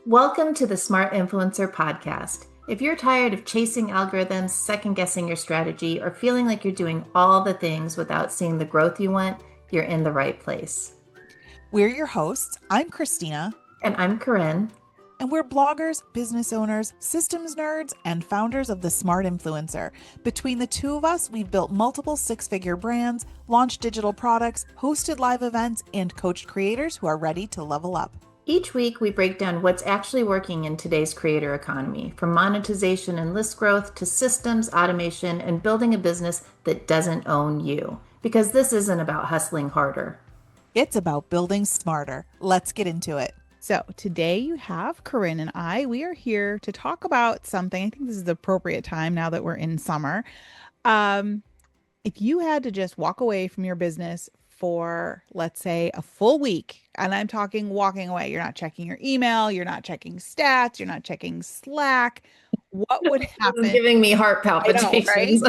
Welcome to the Smart Influencer podcast. If you're tired of chasing algorithms, second guessing your strategy, or feeling like you're doing all the things without seeing the growth you want, you're in the right place. We're your hosts. I'm Christina, And I'm Corinne. and we're bloggers, business owners, systems nerds, and founders of the Smart Influencer. Between the two of us, we've built multiple six-figure brands, launched digital products, hosted live events, and coached creators who are ready to level up. Each week, we break down what's actually working in today's creator economy, from monetization and list growth to systems, automation, and building a business that doesn't own you. Because this isn't about hustling harder. It's about building smarter. Let's get into it. So today you have Corinne and I. We are here to talk about something. I think this is the appropriate time now that we're in summer. If you had to just walk away from your business for, let's say, a full week, and I'm talking walking away, you're not checking your email, you're not checking stats, you're not checking Slack, what would This happen? is giving me heart I know, palpitations.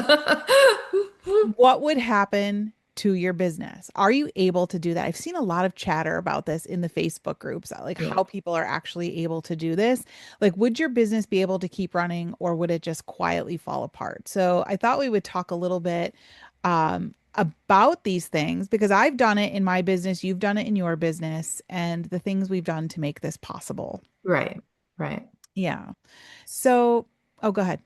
What would happen to your business? Are you able to do that? I've seen a lot of chatter about this in the Facebook groups, like Yeah. how people are actually able to do this. Like, would your business be able to keep running or would it just quietly fall apart? So I thought we would talk a little bit about these things because I've done it in my business, you've done it in your business, and the things we've done to make this possible. Right, right. Yeah. So, oh, go ahead.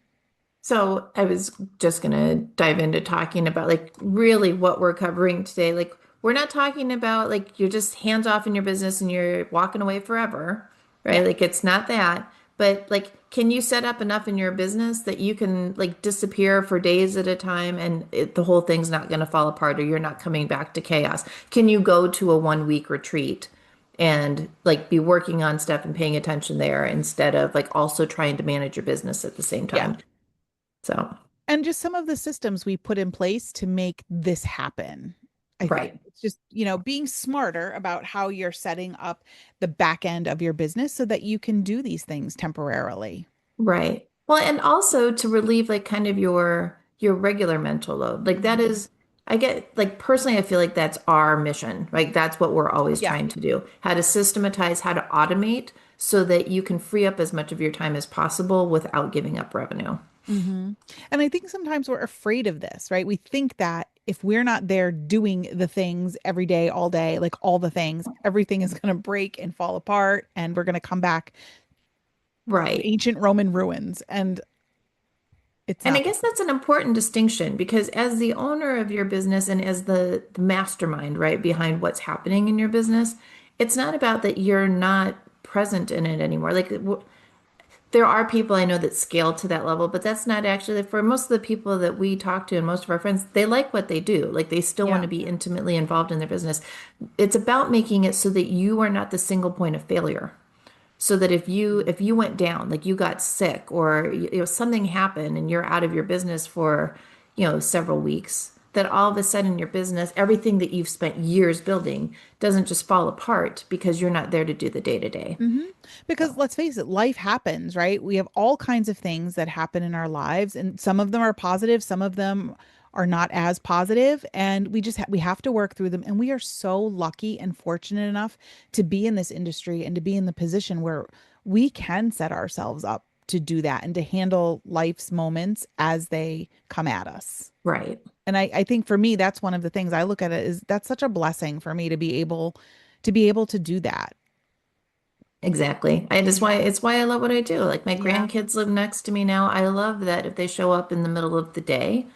So I was just going to dive into talking about like really what we're covering today. Like we're not talking about like you're just hands off in your business and you're walking away forever, right? Yeah. Like it's not that. But like can you set up enough in your business that you can like disappear for days at a time and the whole thing's not going to fall apart or you're not coming back to chaos? Can you go to a 1 week retreat and like be working on stuff and paying attention there instead of like also trying to manage your business at the same Yeah. time? So, And just some of the systems we put in place to make this happen. I think right, it's just, being smarter about how you're setting up the back end of your business so that you can do these things temporarily. right. Well, and also to relieve like kind of your regular mental load. Like that Mhm. is I get like personally I feel like that's our mission. Like that's what we're always Yeah. trying to do. How to systematize, how to automate so that you can free up as much of your time as possible without giving up revenue. hmm And I think sometimes we're afraid of this, right? We think that if we're not there doing the things every day, all day, like all the things, everything is going to break and fall apart, and we're going to come back to Right. ancient Roman ruins. And it's And I not. guess that's an important distinction because as the owner of your business and as the mastermind, right, behind what's happening in your business, it's not about that you're not present in it anymore. Like there are people I know that scale to that level, but that's not actually for most of the people that we talk to and most of our friends, they like what they do. Like they still want Yeah. to be intimately involved in their business. It's about making it so that you are not the single point of failure so that if you went down like you got sick or something happened and you're out of your business for several weeks that all of a sudden your business everything that you've spent years building doesn't just fall apart because you're not there to do the day to day. hmm Because let's face it, life happens, right? We have all kinds of things that happen in our lives, and some of them are positive, some of them are not as positive, and we have to work through them. And we are so lucky and fortunate enough to be in this industry and to be in the position where we can set ourselves up to do that and to handle life's moments as they come at us. Right. And I think for me, that's one of the things I look at it is that's such a blessing for me to be able to do that. Exactly. I just why it's why I love what I do. Like my Yeah. grandkids live next to me now. I love that if they show up in the middle of the day,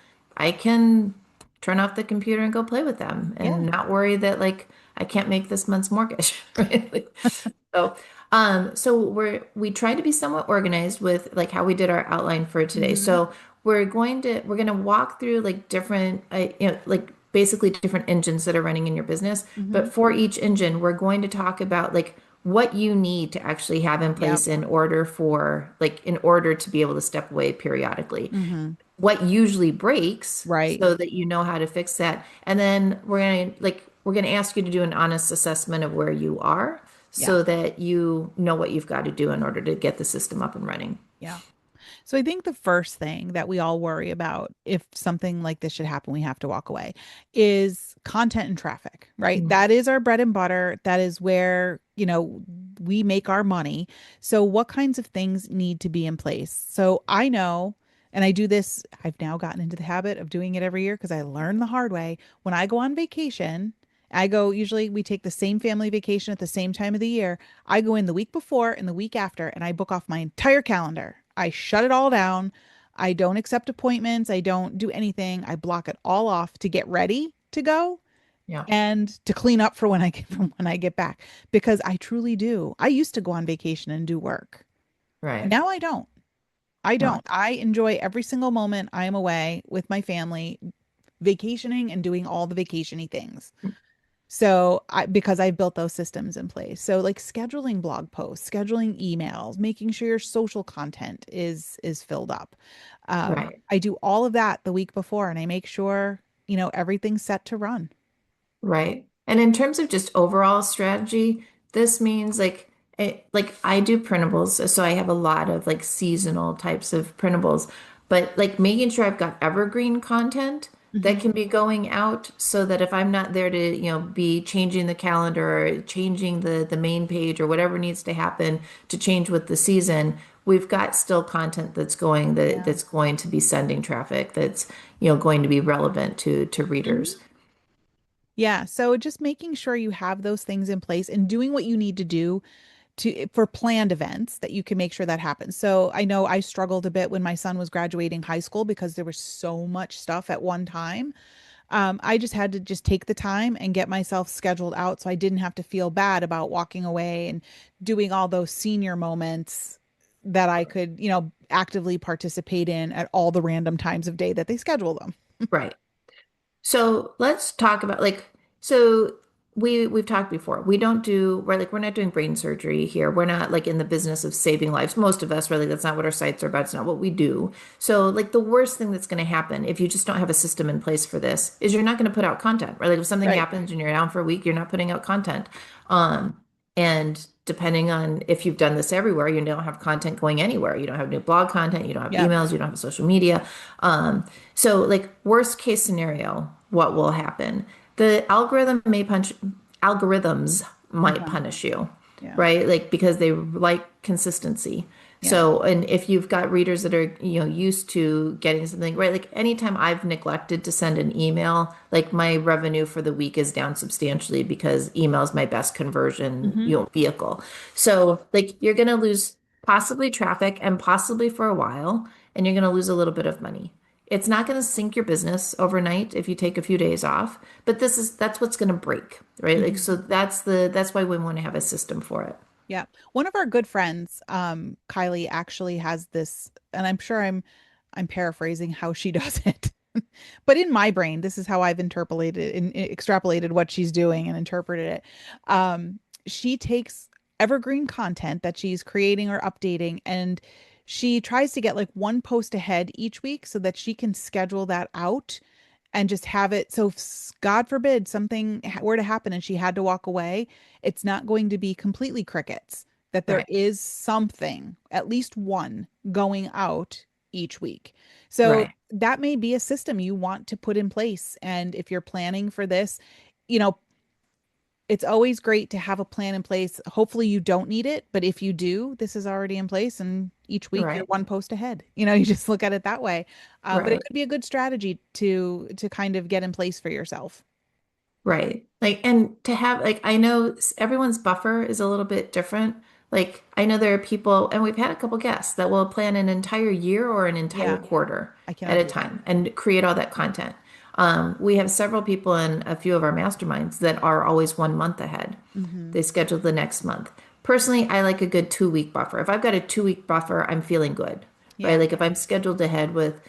I can turn off the computer and go play with them Yeah. and not worry that like I can't make this month's mortgage. Right? So, we try to be somewhat organized with like how we did our outline for today. hmm So we're going to walk through like different, like basically different engines that are running in your business. hmm But for each engine, we're going to talk about like what you need to actually have in Yep. place in order to be able to step away periodically. hmm What usually breaks Right. so that you know how to fix that. And then we're going to ask you to do an honest assessment of where you are Yeah. so that you know what you've got to do in order to get the system up and running. Yeah. So I think the first thing that we all worry about if something like this should happen, we have to walk away, is content and traffic, right? Mm. That is our bread and butter. That is where, we make our money. So what kinds of things need to be in place? So I know, and I do this, I've now gotten into the habit of doing it every year because I learned the hard way. When I go on vacation, I go, usually we take the same family vacation at the same time of the year. I go in the week before and the week after, and I book off my entire calendar. I shut it all down. I don't accept appointments. I don't do anything. I block it all off to get ready to go Yeah. and to clean up for when I get from when I get back because I truly do. I used to go on vacation and do work. Right. Now I don't. I No. don't. I enjoy every single moment I am away with my family, vacationing and doing all the vacationy things. So I because I've built those systems in place. So like scheduling blog posts, scheduling emails, making sure your social content is filled up. Right. I do all of that the week before and I make sure, everything's set to run. Right. And in terms of just overall strategy, this means like I do printables, so I have a lot of like seasonal types of printables, but like making sure I've got evergreen content that Mhm. can be going out so that if I'm not there to, be changing the calendar or changing the main page or whatever needs to happen to change with the season, we've got still content Yeah. that's going to be sending traffic that's, going to be relevant to readers. Mhm. Yeah, so just making sure you have those things in place and doing what you need to do to for planned events that you can make sure that happens. So I know I struggled a bit when my son was graduating high school because there was so much stuff at one time. I just had to just take the time and get myself scheduled out so I didn't have to feel bad about walking away and doing all those senior moments that I could, actively participate in at all the random times of day that they schedule them. Right. So let's talk about so we've talked before. We're not doing brain surgery here. We're not like in the business of saving lives. Most of us really that's not what our sites are about. It's not what we do. So like the worst thing that's going to happen if you just don't have a system in place for this is you're not going to put out content, right? Like if something Right. happens and you're down for a week, you're not putting out content. Um and depending on if you've done this everywhere, you don't have content going anywhere. You don't have new blog content, you don't have Yeah. emails, you don't have social media. So like worst case scenario, what will happen? The algorithms might Uh-huh. punish you, Yeah. right? Like because they like consistency. Yeah. So, and if you've got readers that are, used to getting something, right? Like anytime I've neglected to send an email, like my revenue for the week is down substantially because email is my best conversion, Hmm. vehicle. So, like you're going to lose possibly traffic and possibly for a while, and you're going to lose a little bit of money. It's not going to sink your business overnight if you take a few days off, but that's what's going to break, right? Like Hmm. so that's why we want to have a system for it. Yeah. One of our good friends, Kylie, actually has this, and I'm sure I'm paraphrasing how she does it. But in my brain, this is how I've interpolated and extrapolated what she's doing and interpreted it. She takes evergreen content that she's creating or updating, and she tries to get like one post ahead each week so that she can schedule that out and just have it. So, if, God forbid, something were to happen and she had to walk away, it's not going to be completely crickets, that there Right. is something, at least one, going out each week. So, Right. that may be a system you want to put in place. And if you're planning for this, you know, it's always great to have a plan in place. Hopefully you don't need it, but if you do, this is already in place and each week you're Right. one post ahead. You just look at it that way. But it Right. could be a good strategy to kind of get in place for yourself. Right. Like, and to have, like, I know everyone's buffer is a little bit different. Like, I know there are people, and we've had a couple guests that will plan an entire year or an entire Yeah, quarter I at cannot a do that. time and create all that content. We have several people in a few of our masterminds that are always 1 month ahead. Hmm. They schedule the next month. Personally, I like a good 2 week buffer. If I've got a 2 week buffer, I'm feeling good, right? Yeah, Like if I'm scheduled ahead with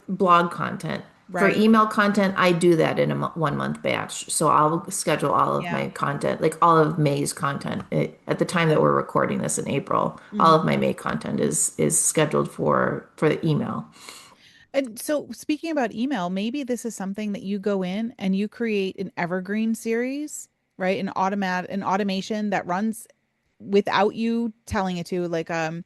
blog content. For right. email content, I do that in a 1 month batch. So I'll schedule all of Yeah. my content, like all of May's content. At the time that we're recording this in April, all of Hmm. my May content is scheduled for the email. And so speaking about email, maybe this is something that you go in and you create an evergreen series, right? An automation that runs without you telling it to, like a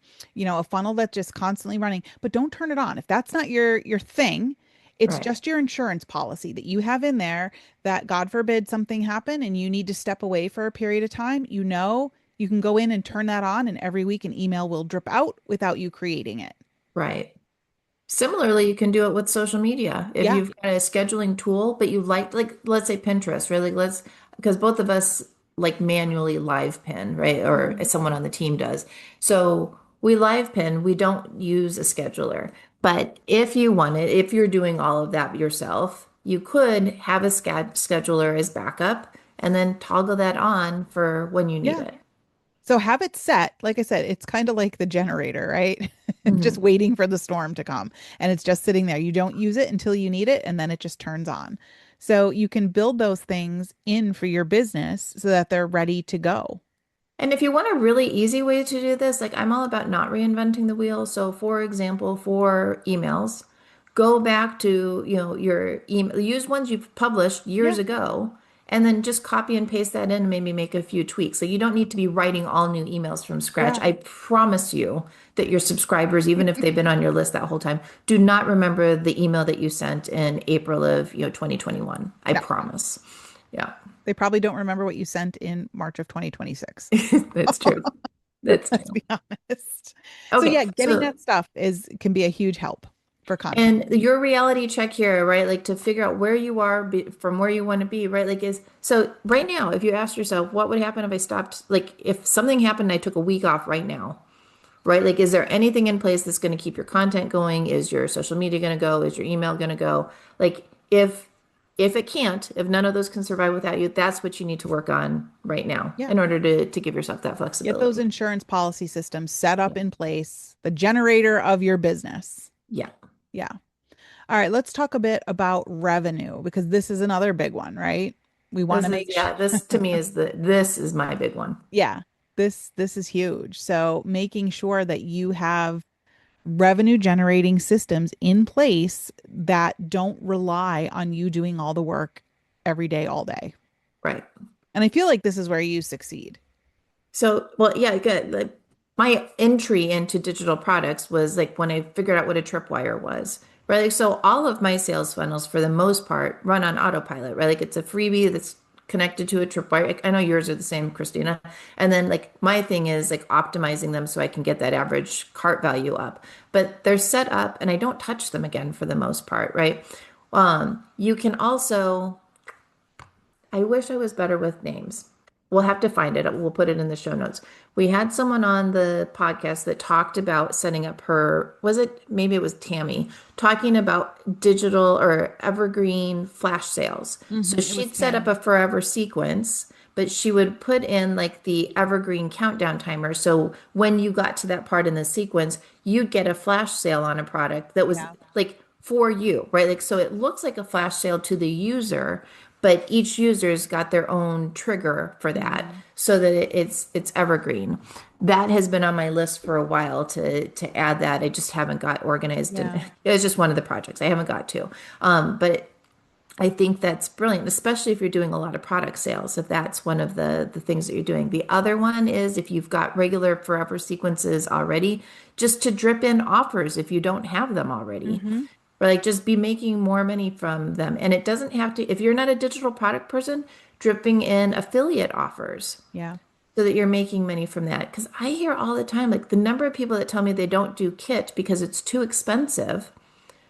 funnel that's just constantly running, but don't turn it on if that's not your thing. It's Right. just your insurance policy that you have in there that God forbid something happen and you need to step away for a period of time, You can go in and turn that on, and every week an email will drip out without you creating it. Right. Similarly, you can do it with social media. If Yeah. you've got a scheduling tool, but you like, let's say Pinterest, right? Like because both of us like manually live pin, right? Or Mhm. someone on the team does. So we live pin, we don't use a scheduler. But if you wanted, if you're doing all of that yourself, you could have a scheduler as backup and then toggle that on for when you need Yeah. it. So have it set. Like I said, it's kind of like the generator, right? Just Mhm. waiting for the storm to come. And it's just sitting there. You don't use it until you need it, and then it just turns on. So you can build those things in for your business so that they're ready to go. And if you want a really easy way to do this, like I'm all about not reinventing the wheel. So for example, for emails, go back to, your email, use ones you've published years Yeah. ago, and then just copy and paste that in and maybe make a few tweaks. So you don't need to be writing all new emails from scratch. Yeah. I promise you that your subscribers, even if they've been on your list that whole time, do not remember the email that you sent in April of, 2021. I No, promise. Yeah, they probably don't remember what you sent in March of 2026. that's true. That's Let's true. be honest. So Okay, yeah, getting so that stuff is can be a huge help for content. and your reality check here, right? Like to figure out where you are from where you want to be, right? Like is so right now, if you ask yourself, what would happen if I stopped? Like if something happened, and I took a week off right now, right? Like is there anything in place that's going to keep your content going? Is your social media going to go? Is your email going to go? Like if it can't, if none of those can survive without you, that's what you need to work on right now Yeah. in order to give yourself that Get those flexibility. insurance policy systems set up Yeah. in place, the generator of your business. Yeah. Yeah. All right, let's talk a bit about revenue because this is another big one, right? We want This to is make sure, yeah, this to me is this is my big one. yeah, this is huge. So making sure that you have revenue generating systems in place that don't rely on you doing all the work every day, all day. Right. And I feel like this is where you succeed. So, well, yeah, good. Like my entry into digital products was like when I figured out what a tripwire was, right? Like, so all of my sales funnels, for the most part, run on autopilot, right? Like it's a freebie that's connected to a tripwire. I know yours are the same, Christina. And then like my thing is like optimizing them so I can get that average cart value up. But they're set up and I don't touch them again for the most part, right? You can also I wish I was better with names. We'll have to find it. We'll put it in the show notes. We had someone on the podcast that talked about setting up was it, maybe it was Tammy, talking about digital or evergreen flash sales. So It was she'd set up Tammy. a forever sequence, but she would put in like the evergreen countdown timer. So when you got to that part in the sequence, you'd get a flash sale on a product that was Yeah. like for you, right? Like, so it looks like a flash sale to the user, but each user's got their own trigger for that Mhm. so that it's evergreen. That has been on my list for a while to add that. I just haven't got organized, and Yeah. it was just one of the projects I haven't got to. But I think that's brilliant, especially if you're doing a lot of product sales, if that's one of the things that you're doing. The other one is if you've got regular forever sequences already, just to drip in offers if you don't have them already. Hmm. Or like just be making more money from them. And it doesn't have to, if you're not a digital product person, dripping in affiliate offers Yeah. so that you're making money from that. Because I hear all the time, like the number of people that tell me they don't do Kit because it's too expensive.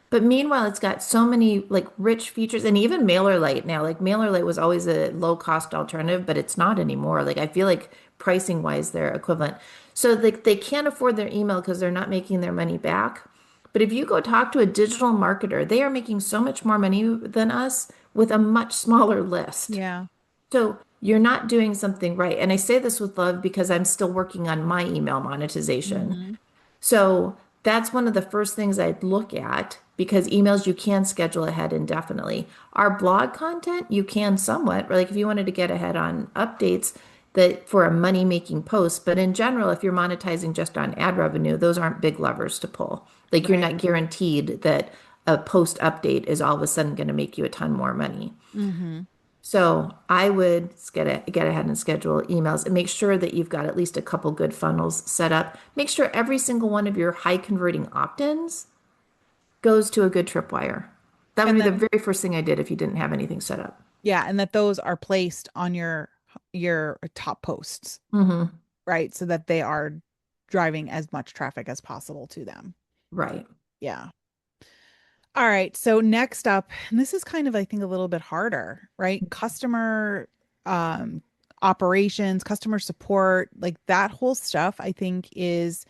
But meanwhile, it's got so many like rich features and even MailerLite now. Like MailerLite was always a low cost alternative, but it's not anymore. Like I feel like pricing wise, they're equivalent. So like they can't afford their email because they're not making their money back. But if you go talk to a digital marketer, they are making so much more money than us with a much smaller list. Yeah. So you're not doing something right. And I say this with love because I'm still working on my email monetization. Hmm. So that's one of the first things I'd look at because emails you can schedule ahead indefinitely. Our blog content, you can somewhat, like if you wanted to get ahead on updates that for a money making post. But in general, if you're monetizing just on ad revenue, those aren't big levers to pull. Like you're Right. not guaranteed that a post update is all of a sudden going to make you a ton more money. Hmm. So I would get ahead and schedule emails and make sure that you've got at least a couple good funnels set up. Make sure every single one of your high converting opt-ins goes to a good tripwire. That would And be the then very first thing I did if you didn't have anything set up. yeah, and that those are placed on your top posts. Hmm. right? So that they are driving as much traffic as possible to them. Right. Yeah. All right. So next up, and this is kind of, I think, a little bit harder, right? Customer um operations, customer support, like that whole stuff, I think is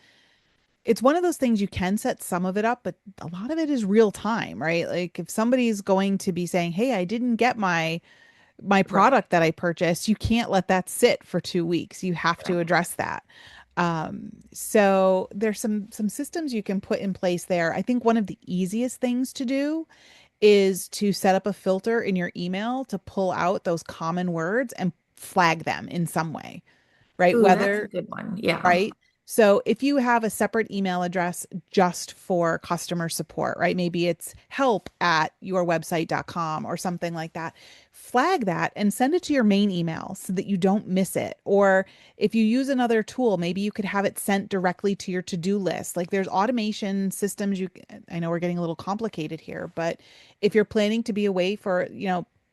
it's one of those things you can set some of it up, but a lot of it is real time, right? Like if somebody's going to be saying, "Hey, I didn't get my Right. product that I purchased," you can't let that sit for 2 weeks. You have to address that. So there's some systems you can put in place there. I think one of the easiest things to do is to set up a filter in your email to pull out those common words and flag them in some way, right? Ooh, that's a Whether good one. Yeah. right? So if you have a separate email address just for customer support, right? Maybe it's help at yourwebsite.com or something like that. Flag that and send it to your main email so that you don't miss it. Or if you use another tool, maybe you could have it sent directly to your to-do list. Like there's automation systems I know we're getting a little complicated here, but if you're planning to be away for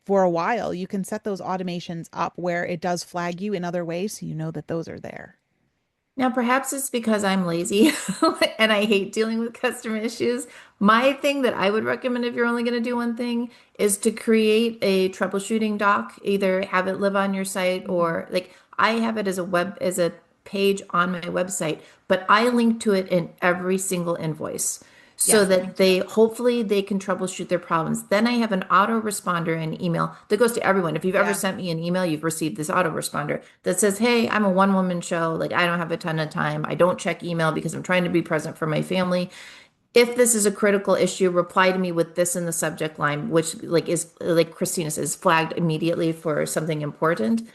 a while, you can set those automations up where it does flag you in other ways so you know that those are there. Now, perhaps it's because I'm lazy and I hate dealing with customer issues. My thing that I would recommend if you're only going to do one thing is to create a troubleshooting doc, either have it live on your site Mhm. or like I have it as a page on my website, but I link to it in every single invoice so Yes, me that too. they hopefully they can troubleshoot their problems. Then I have an autoresponder in email that goes to everyone. If you've ever Yeah. sent me an email, you've received this autoresponder that says, "Hey, I'm a one-woman show. Like I don't have a ton of time. I don't check email because I'm trying to be present for my family. If this is a critical issue, reply to me with this in the subject line, which like is like Christina says, flagged immediately for something important.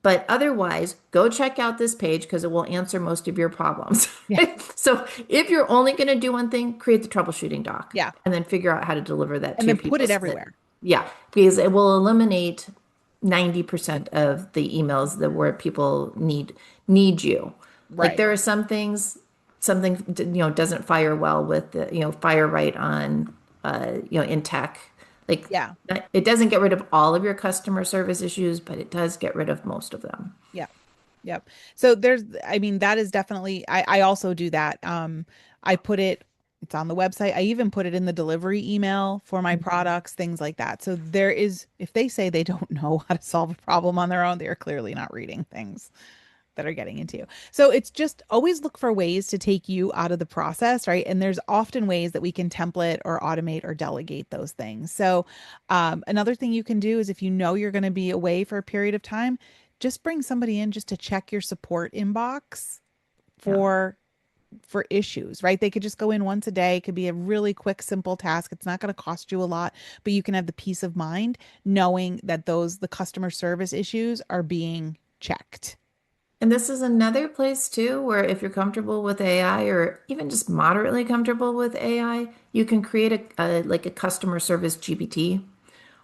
But otherwise, go check out this page because it will answer most of your problems." Yeah. So if you're only going to do one thing, create the troubleshooting doc Yeah. and then figure out how to deliver that And to your then put people it so that, everywhere. yeah, because it will eliminate 90% of the emails that where people need you. Like Right. there are some things, something doesn't fire well with the, fire right on in tech. Like Yeah. it doesn't get rid of all of your customer service issues, but it does get rid of most of them. Yeah. Yep. So I mean, that is definitely, I also do that. I put it's on the website. I even put it in the delivery email for my products, things like that. So there is, if they say they don't know how to solve a problem on their own, they're clearly not reading things that are getting into you. So it's just always look for ways to take you out of the process, right? And there's often ways that we can template or automate or delegate those things. So another thing you can do is if you know you're going to be away for a period of time, just bring somebody in just to check your support inbox Yeah. for issues, right? They could just go in once a day. It could be a really quick, simple task. It's not going to cost you a lot, but you can have the peace of mind knowing that the customer service issues are being checked. And this is another place too where if you're comfortable with AI or even just moderately comfortable with AI, you can create a like a customer service GPT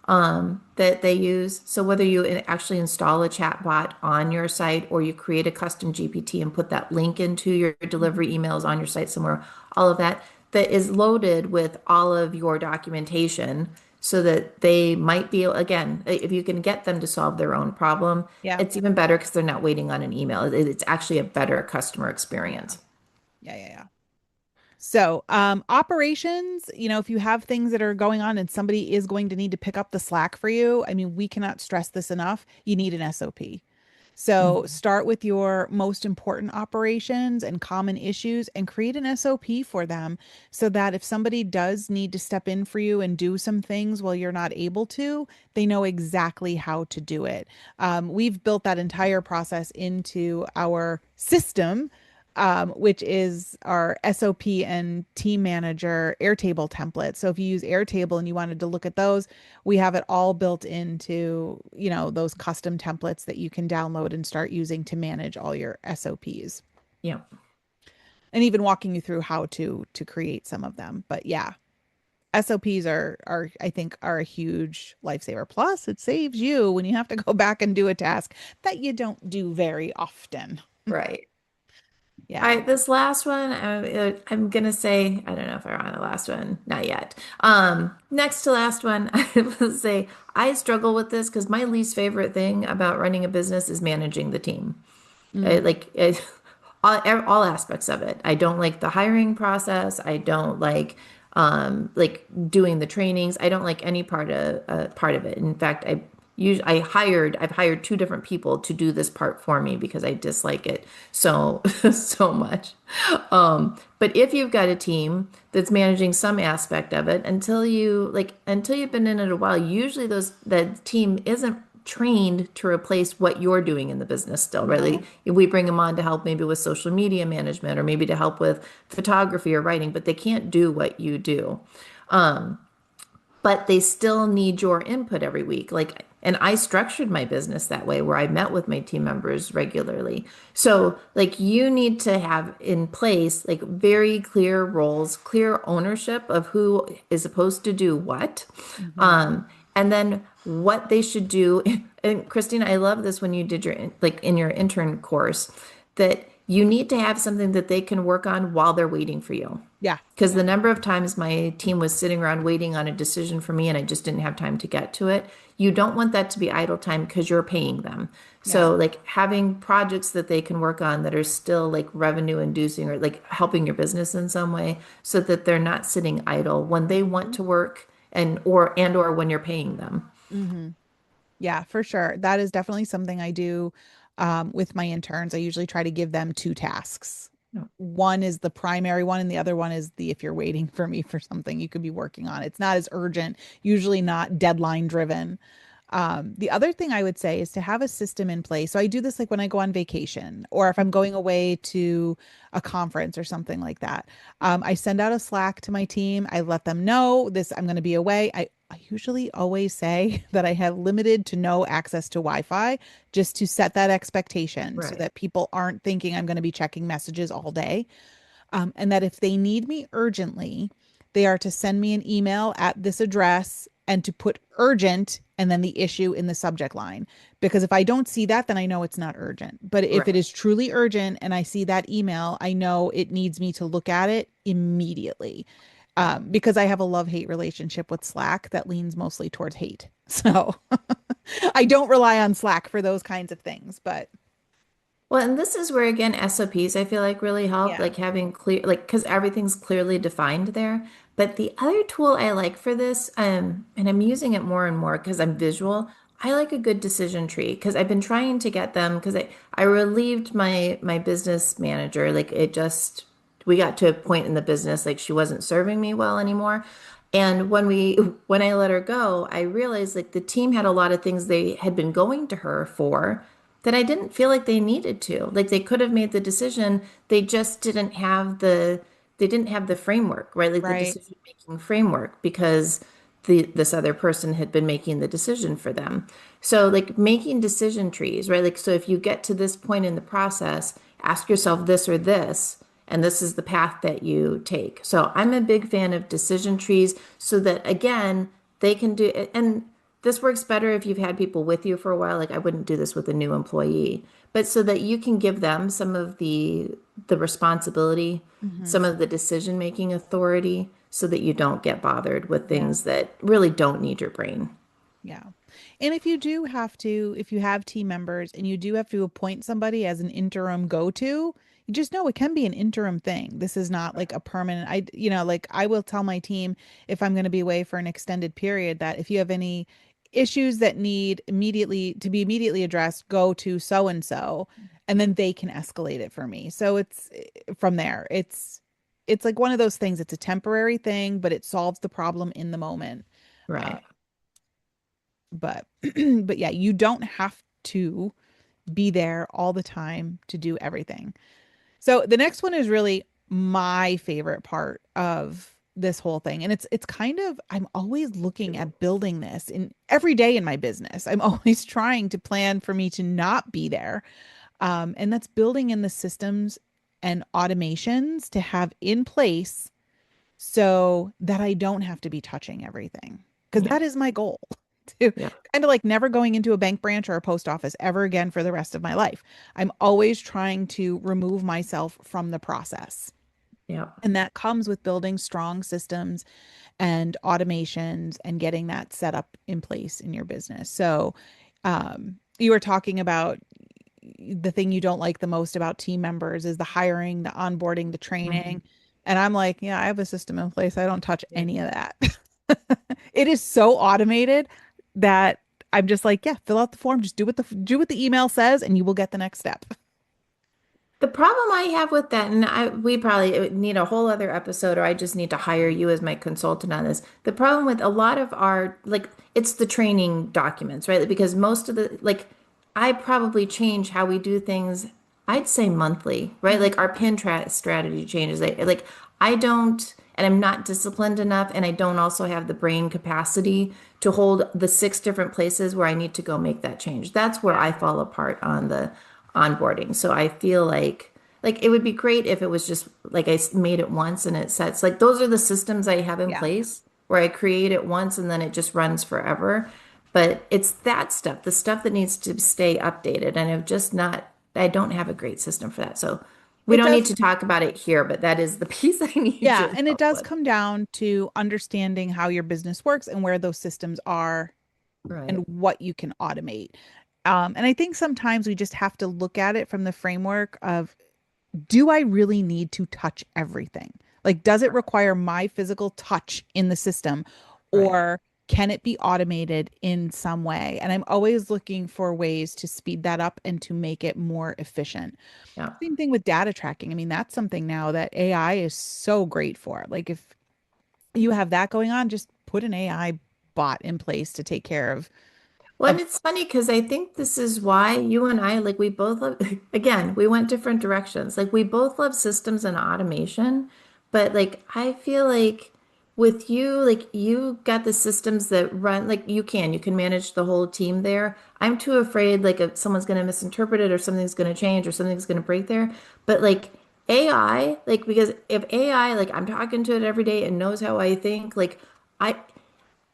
that they use. So whether you actually install a chatbot on your site or you create a custom GPT and put that link into your delivery Mhm. emails on your site somewhere, all of that that is loaded with all of your documentation so that they might be, again, if you can get them to solve their own problem, Yeah. it's even better because they're not waiting on an email. It's actually a better customer Yeah. experience. Yeah. Yeah. Yeah. So, operations, if you have things that are going on and somebody is going to need to pick up the slack for you, I mean, we cannot stress this enough. You need an SOP. So, Mhm. start with your most important operations and common issues and create an SOP for them so that if somebody does need to step in for you and do some things while you're not able to, they know exactly how to do it. We've built that entire process into our system, which is our SOP and team manager Airtable template. So if you use Airtable and you wanted to look at those, we have it all built into, those custom templates that you can download and start using to manage all your SOPs. Yeah. And even walking you through how to create some of them. But yeah, SOPs are I think are a huge lifesaver. Plus, it saves you when you have to go back and do a task that you don't do very often. Right. All Yeah. right, this last one, I'm gonna say, I don't know if I'm on the last one, not yet. Next to last one, I will say I struggle with this because my least favorite thing about running a business is managing the team. Mm. All aspects of it. I don't like the hiring process. I don't like doing the trainings. I don't like any part of it. In fact, I've hired two different people to do this part for me because I dislike it so so much. But if you've got a team that's managing some aspect of it, until you've been in it a while, usually those that team isn't trained to replace what you're doing in the business still, right? Like No. if we bring them on to help maybe with social media management or maybe to help with photography or writing, but they can't do what you do. But they still need your input every week. And I structured my business that way where I met with my team members regularly. So, like, you need to have in place like very clear roles, clear ownership of who is supposed to do what, Hmm. and then what they should do. And Christina, I love this when you did your in your intern course that you need to have something that they can work on while they're waiting for you. Yeah. Because the number of times my team was sitting around waiting on a decision for me and I just didn't have time to get to it. You don't want that to be idle time because you're paying them. Yeah. So, like having projects that they can work on that are still like revenue inducing or like helping your business in some way so that they're not sitting idle when they want Hmm. to work and or when you're paying them. Hmm. Yeah, for sure. That is definitely something I do with my interns. I usually try to give them two tasks. One is the primary one, and the other one is the if you're waiting for me for something you could be working on. It's not as urgent, usually not deadline driven. The other thing I would say is to have a system in place. So I do this like when I go on vacation or if I'm going away to a conference or something like that. I send out a Slack to my team. I let them know this, I'm going to be away. I usually always say that I have limited to no access to Wi-Fi just to set that expectation so Right. that people aren't thinking I'm going to be checking messages all day. And that if they need me urgently, they are to send me an email at this address and to put urgent and then the issue in the subject line. Because if I don't see that, then I know it's not urgent. But if it Right. is truly urgent and I see that email, I know it needs me to look at it immediately. Because I have a love-hate relationship with Slack that leans mostly towards hate. So I don't rely on Slack for those kinds of things, but Well, and this is where again SOPs I feel like really help, yeah. like having clear, like because everything's clearly defined there. But the other tool I like for this, and I'm using it more and more because I'm visual. I like a good decision tree because I've been trying to get them because I relieved my business manager. Like it just we got to a point in the business like she wasn't serving me well anymore. And when I let her go, I realized like the team had a lot of things they had been going to her for that I didn't feel like they needed to. Like they could have made the decision, they just didn't have the framework, right? Like the Right. decision making framework because this other person had been making the decision for them. So like making decision trees, right? Like so if you get to this point in the process, ask yourself this or this, and this is the path that you take. So I'm a big fan of decision trees so that again, they can do it. And this works better if you've had people with you for a while. Like I wouldn't do this with a new employee, but so that you can give them some of the responsibility, Hmm. some of the decision making authority, so that you don't get bothered with Yeah. things that really don't need your brain. Yeah. And if you do have to, if you have team members and you do have to appoint somebody as an interim go-to, you just know it can be an interim thing. This is not like a permanent, like I will tell my team if I'm going to be away for an extended period that if you have any issues that need immediately to be immediately addressed, go to so and so, and then they can escalate it for me. So it's from there. It's like one of those things. It's a temporary thing, but it solves the problem in the moment. Uh, Right. but but yeah, you don't have to be there all the time to do everything. So the next one is really my favorite part of this whole thing. And it's kind of I'm always looking at building this in every day in my business. I'm always trying to plan for me to not be there. And that's building in the systems and automations to have in place so that I don't have to be touching everything. Because Yeah. that is my goal to Yeah. kind of like never going into a bank branch or a post office ever again for the rest of my life. I'm always trying to remove myself from the process. Yeah. And that comes with building strong systems and automations and getting that set up in place in your business. So, you were talking about the thing you don't like the most about team members is the hiring, the onboarding, the training. Mhm. And I'm like, yeah, I have a system in place. I don't touch Yeah. any of that. It is so automated that I'm just like, yeah, fill out the form, just do what the email says, and you will get the next step. The problem I have with that, and we probably need a whole other episode, or I just need to hire you as my consultant on this. The problem with a lot of our, like, it's the training documents, right? Because most of the, like, I probably change how we do things, I'd say monthly, right? Like Mhm. our pin tra strategy changes. Like, I don't, and I'm not disciplined enough, and I don't also have the brain capacity to hold the six different places where I need to go make that change. That's where Yeah. I fall apart on the onboarding. So I feel like it would be great if it was just like made it once and it sets like those are the systems I have in Yeah. place where I create it once and then it just runs forever. But it's that stuff, the stuff that needs to stay updated. And I don't have a great system for that. So we It don't need does. to talk about it here, but that is the piece I need Yeah. your And it help does with. come down to understanding how your business works and where those systems are and Right. what you can automate. And I think sometimes we just have to look at it from the framework of, do I really need to touch everything? Like, does it require my physical touch in the system, Right. or can it be automated in some way? And I'm always looking for ways to speed that up and to make it more efficient. Yeah. Same thing with data tracking. I mean, that's something now that AI is so great for. Like, if you have that going on, just put an AI bot in place to take care Well, of and it's funny because I think this is why you and I, like, we both love, again, we went different directions. Like, we both love systems and automation, but like, I feel like with you, like, you got the systems that run, like, you can manage the whole team there. I'm too afraid, like, if someone's going to misinterpret it or something's going to change or something's going to break there. But like, AI, like, because if AI, like, I'm talking to it every day and knows how I think, like,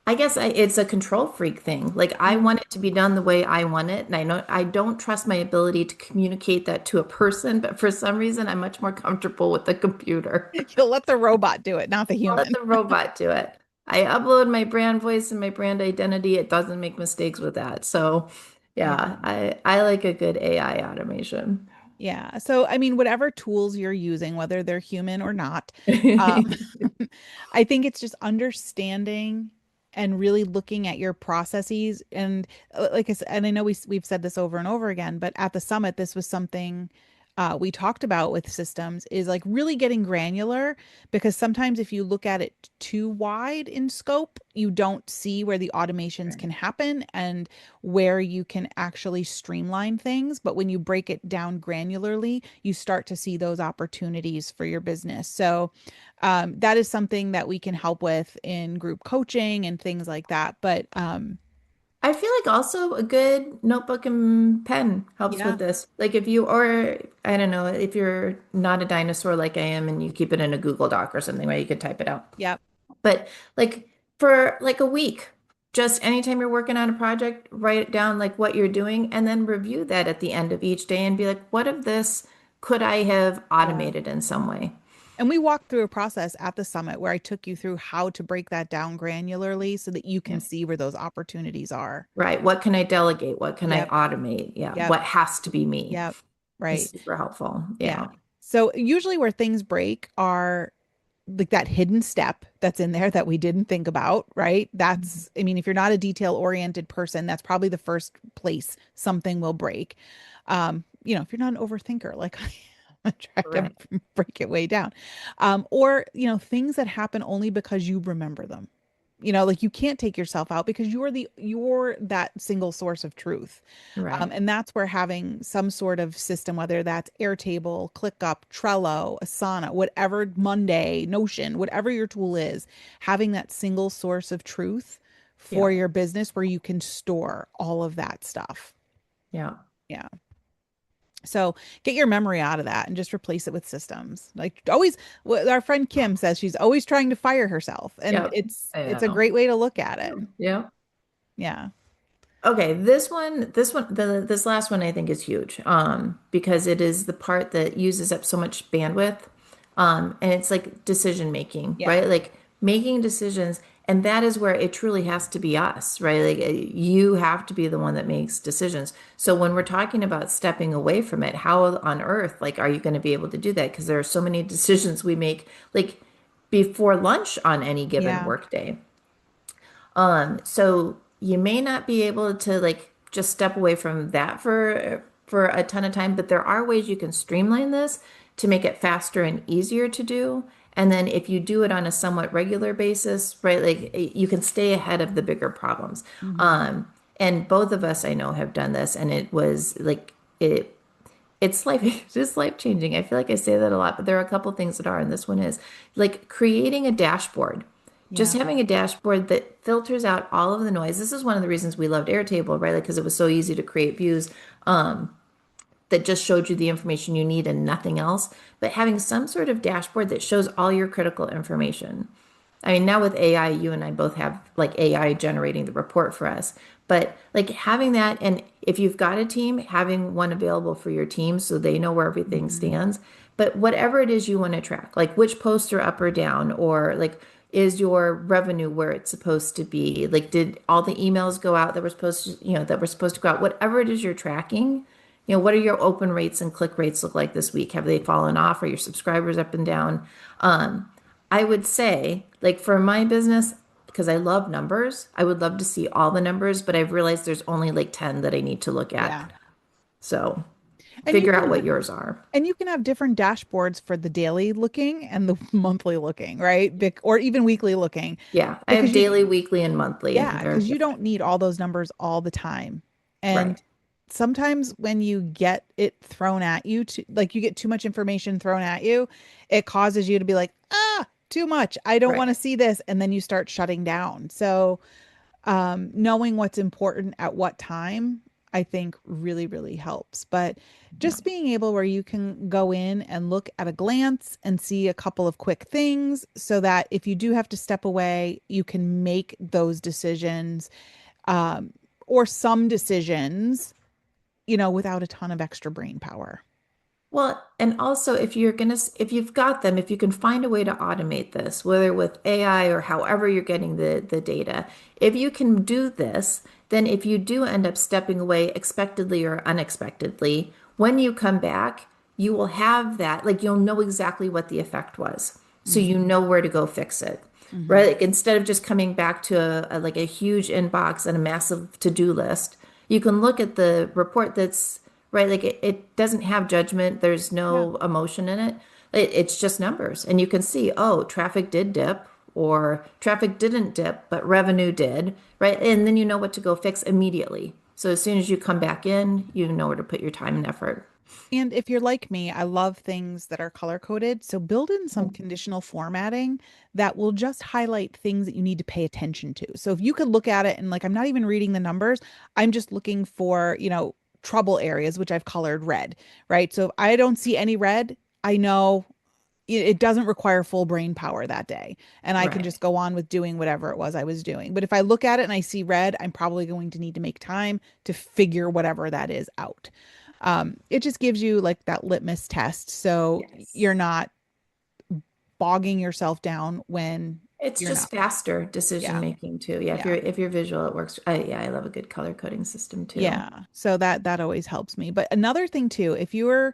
I guess it's a control freak thing. Like I Mhm. want it to be done the way I want it, and I know I don't trust my ability to communicate that to a person, but for some reason I'm much more comfortable with the computer. You'll let the robot do it, not the I'll let human. the robot do it. I upload my brand voice and my brand identity. It doesn't make mistakes with that. So, Yeah. yeah, I like a good AI automation. Yeah. So, I mean, whatever tools you're using, whether they're human or not, um, I think it's just understanding and really looking at your processes. And like I said, and I know we've said this over and over again, but at the summit, this was something we talked about with systems is like really getting granular, because sometimes if you look at it too wide in scope, you don't see where the automations Right. can happen and where you can actually streamline things. But when you break it down granularly, you start to see those opportunities for your business. So that is something that we can help with in group coaching and things like that. But I feel like also a good notebook and pen helps yeah, with this. Like if you, or I don't know, if you're not a dinosaur like I am and you keep it in a Google Doc or something where you could type it out. yep, But like for like a week, just anytime you're working on a project, write down like what you're doing and then review that at the end of each day and be like, what of this could I have yeah. automated in some way? And we walked through a process at the summit where I took you through how to break that down granularly so that you can Yeah. see where those opportunities are. Right. What can I delegate? What can I Yep, automate? Yeah. yep, What has to be me yep. is Right. super helpful. Yeah. Yeah. So usually where things break are like that hidden step that's in there that we didn't think about, right? Mhm. That's, I mean, if you're not a detail oriented person, that's probably the first place something will break. If you're not an overthinker, like I try to Correct. break it way down. Or, things that happen only because you remember them. Like you can't take yourself out because you're that single source of truth. Right. And that's where having some sort of system, whether that's Airtable, ClickUp, Trello, Asana, whatever, Monday, Notion, whatever your tool is, having that single source of truth for Yeah. your business where you can store all of that stuff. Yeah. Yeah. So get your memory out of that and just replace it with systems. Like always, our friend Kim says she's always trying to fire herself, and Yeah. it's I a know. great way to look at it. Yeah. Yeah. Okay, this last one I think is huge, because it is the part that uses up so much bandwidth, and it's like decision making, Yeah. right? Like making decisions. And that is where it truly has to be us, right? Like you have to be the one that makes decisions. So when we're talking about stepping away from it, how on earth, like, are you going to be able to do that? Because there are so many decisions we make, like before lunch on any given Yeah. workday. So you may not be able to like just step away from that for a ton of time, but there are ways you can streamline this to make it faster and easier to do. And then if you do it on a somewhat regular basis, right, like you can stay ahead of the bigger problems. Hmm. Um, and both of us I know have done this, and it was like it's life it's just life changing. I feel like I say that a lot, but there are a couple things that are, and this one is like creating a dashboard. Just Yeah. having a dashboard that filters out all of the noise. This is one of the reasons we loved Airtable, right? Like because it was so easy to create views that just showed you the information you need and nothing else. But having some sort of dashboard that shows all your critical information. I mean, now with AI, you and I both have like AI generating the report for us. But like having that, and if you've got a team, having one available for your team so they know where everything Hmm. stands. But whatever it is you want to track, like which posts are up or down, or like is your revenue where it's supposed to be? Like, did all the emails go out that were supposed to, that were supposed to go out? Whatever it is you're tracking, what are your open rates and click rates look like this week? Have they fallen off? Are your subscribers up and down? I would say, like for my business, because I love numbers, I would love to see all the numbers, but I've realized there's only like 10 that I need to look at. Yeah. So And you figure out can what yours are. and you can have different dashboards for the daily looking and the monthly looking, right? Or even weekly looking. Yeah, I have Because you daily, weekly, and monthly, and Yeah, they're because you don't different. need all those numbers all the time. Right. And sometimes when you get it thrown at you like you get too much information thrown at you, it causes you to be like, too much. I don't Right. want to see this. And then you start shutting down. So knowing what's important at what time, I think really, really helps. But Yeah. just being able where you can go in and look at a glance and see a couple of quick things so that if you do have to step away, you can make those decisions um, or some decisions, without a ton of extra brain power. Well, and also if you've got them, if you can find a way to automate this, whether with AI or however you're getting the data, if you can do this, then if you do end up stepping away expectedly or unexpectedly, when you come back, you will have that, like you'll know exactly what the effect was. So you Hmm. know where to go fix it. Hmm. Right? Like instead of just coming back to like a huge inbox and a massive to-do list, you can look at the report that's right. Like it doesn't have judgment. There's Yeah. no emotion in it. It's just numbers. And you can see, oh, traffic did dip or traffic didn't dip, but revenue did, right? And then you know what to go fix immediately. So as soon as you come back in, you know where to put your time and effort. And if you're like me, I love things that are color coded. So build in some conditional formatting that will just highlight things that you need to pay attention to. So if you could look at it and like, I'm not even reading the numbers, I'm just looking for, trouble areas, which I've colored red, right? So if I don't see any red, I know it doesn't require full brain power that day. And I can Right. just go on with doing whatever it was I was doing. But if I look at it and I see red, I'm probably going to need to make time to figure whatever that is out. It just gives you like that litmus test. So Yes. you're not bogging yourself down when It's you're not. just faster decision Yeah. making too. Yeah, Yeah. if you're visual, it works. Yeah, I love a good color coding system too. Yeah. So that always helps me. But another thing too, if you're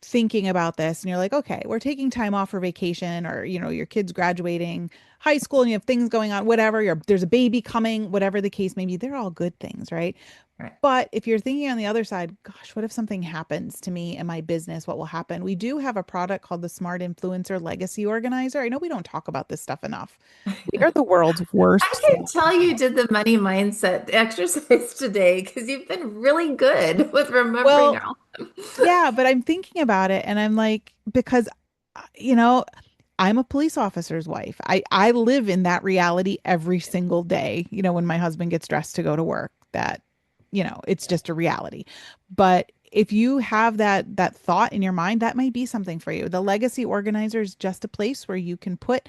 thinking about this and you're like, okay, we're taking time off for vacation or, your kid's graduating high school and you have things going on, whatever, there's a baby coming, whatever the case may be, they're all good things, right? Right. But if you're thinking on the other side, gosh, what if something happens to me and my business? What will happen? We do have a product called the Smart Influencer Legacy Organizer. I know we don't talk about this stuff enough. We are the world's I worst can salespeople. tell you did the money mindset exercise today because you've been really good with remembering Well, all. yeah, but I'm thinking about it and I'm like, because, you know, I'm a police officer's wife. I live in that reality every single day, when my husband gets dressed to go to work, that, it's just a reality. But if you have that thought in your mind, that might be something for you. The legacy organizer is just a place where you can put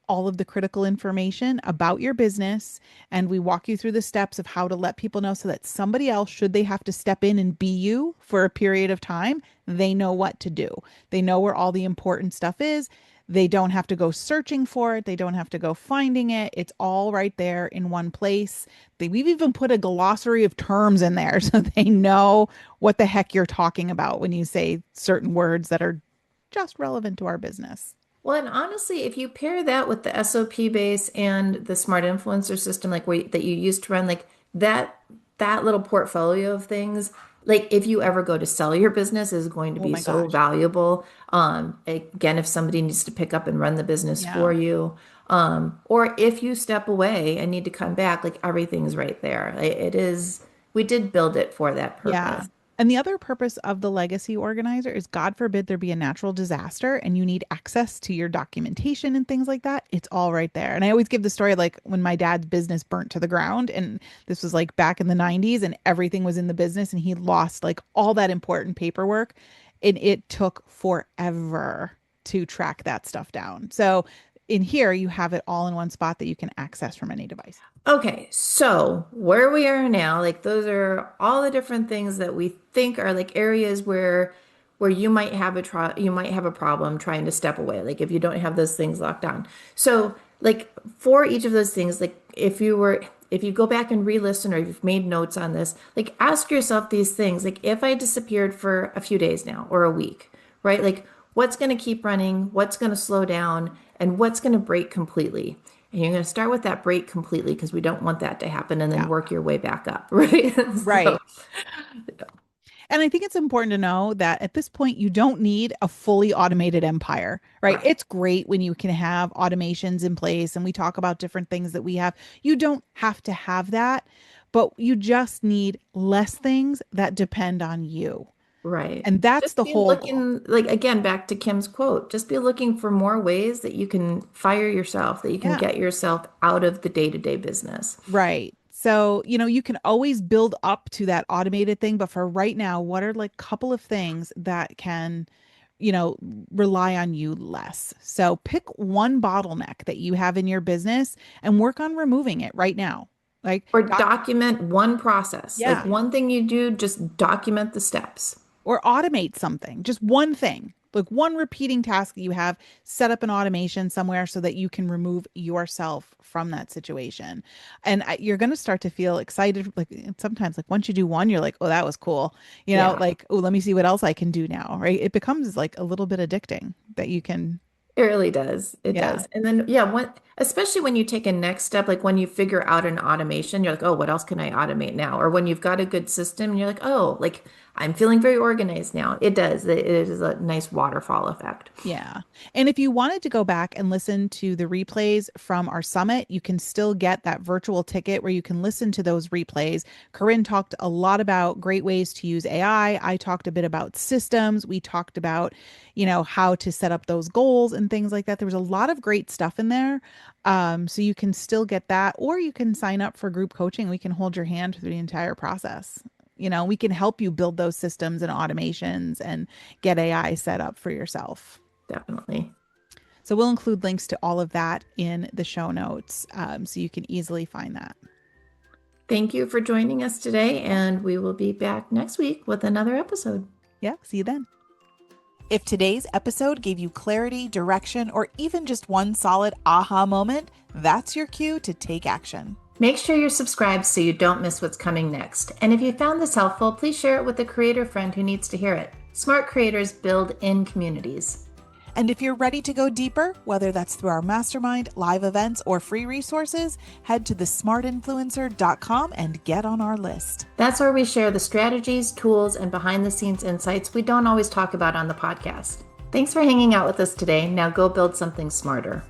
all of the critical information about your business and we walk you through the steps of how to let people know so that somebody else, should they have to step in and be you for a period of time, they know what to do. They know where all the important stuff is. They don't have to go searching for it. They don't have to go finding it. It's all right there in one place. We've even put a glossary of terms in there so they know what the heck you're talking about when you say certain words that are just relevant to our business. Well, and honestly, if you pair that with the SOP base and the smart influencer system, like that you used to run, like that little portfolio of things, like if you ever go to sell your business, is going to Oh be my so gosh. valuable. Again, if somebody needs to pick up and run the business Yeah. for you, or if you step away and need to come back, like everything's right there. It is. We did build it for that Yeah. purpose. And the other purpose of the legacy organizer is God forbid there be a natural disaster and you need access to your documentation and things like that. It's all right there. And I always give the story like when my dad's business burnt to the ground, and this was like back in the 90s and everything was in the business and he lost like all that important paperwork, and it took forever to track that stuff down. So in here, you have it all in one spot that you can access from any device. Okay, so where we are now, like those are all the different things that we think are like areas where you might have you might have a problem trying to step away, like if you don't have those things locked down. So, like for each of those things, like if you go back and re-listen or you've made notes on this, like ask yourself these things, like if I disappeared for a few days now or a week, right? Like what's going to keep running, what's going to slow down, and what's going to break completely. And you're going to start with that break completely because we don't want that to happen and then Yeah. work your way back up, right? So, Right. And I think it's important to know that at this point, you don't need a fully automated empire, right? right, It's great when you can have automations in place and we talk about different things that we have. You don't have to have that, but you just need less things that depend on you. right. And that's Just the be whole goal. looking, like, again, back to Kim's quote, just be looking for more ways that you can fire yourself, that you can Yeah. get yourself out of the day-to-day business. Right. So, you can always build up to that automated thing, but for right now, what are like a couple of things that can, you know, rely on you less? So, pick one bottleneck that you have in your business and work on removing it right now. Like, Or doc, document one process, like yeah, one thing you do, just document the steps. or automate something, just one thing, like one repeating task that you have, set up an automation somewhere so that you can remove yourself from that situation. And you're going to start to feel excited. Like sometimes, like once you do one, you're like, oh, that was cool. Yeah. Like, oh, let me see what else I can do now. Right. It becomes like a little bit addicting that you can, It really does. It yeah. does. And then, yeah, especially when you take a next step, like when you figure out an automation, you're like, oh, what else can I automate now? Or when you've got a good system, you're like, oh, like I'm feeling very organized now. It does. It is a nice waterfall effect. Yeah. And if you wanted to go back and listen to the replays from our summit, you can still get that virtual ticket where you can listen to those replays. Corinne talked a lot about great ways to use AI. I talked a bit about systems. We talked about, how to set up those goals and things like that. There was a lot of great stuff in there. So you can still get that, or you can sign up for group coaching. We can hold your hand through the entire process. We can help you build those systems and automations and get AI set up for yourself. Definitely. So we'll include links to all of that in the show notes, so you can easily find that. Thank you for joining us today, and we will be back next week with another episode. Yeah, see you then. If today's episode gave you clarity, direction, or even just one solid aha moment, that's your cue to take action. Make sure you're subscribed so you don't miss what's coming next. And if you found this helpful, please share it with a creator friend who needs to hear it. Smart creators build in communities. And if you're ready to go deeper, whether that's through our mastermind, live events, or free resources, head to smartinfluencer.com and get on our list. That's where we share the strategies, tools, and behind the scenes insights we don't always talk about on the podcast. Thanks for hanging out with us today. Now go build something smarter.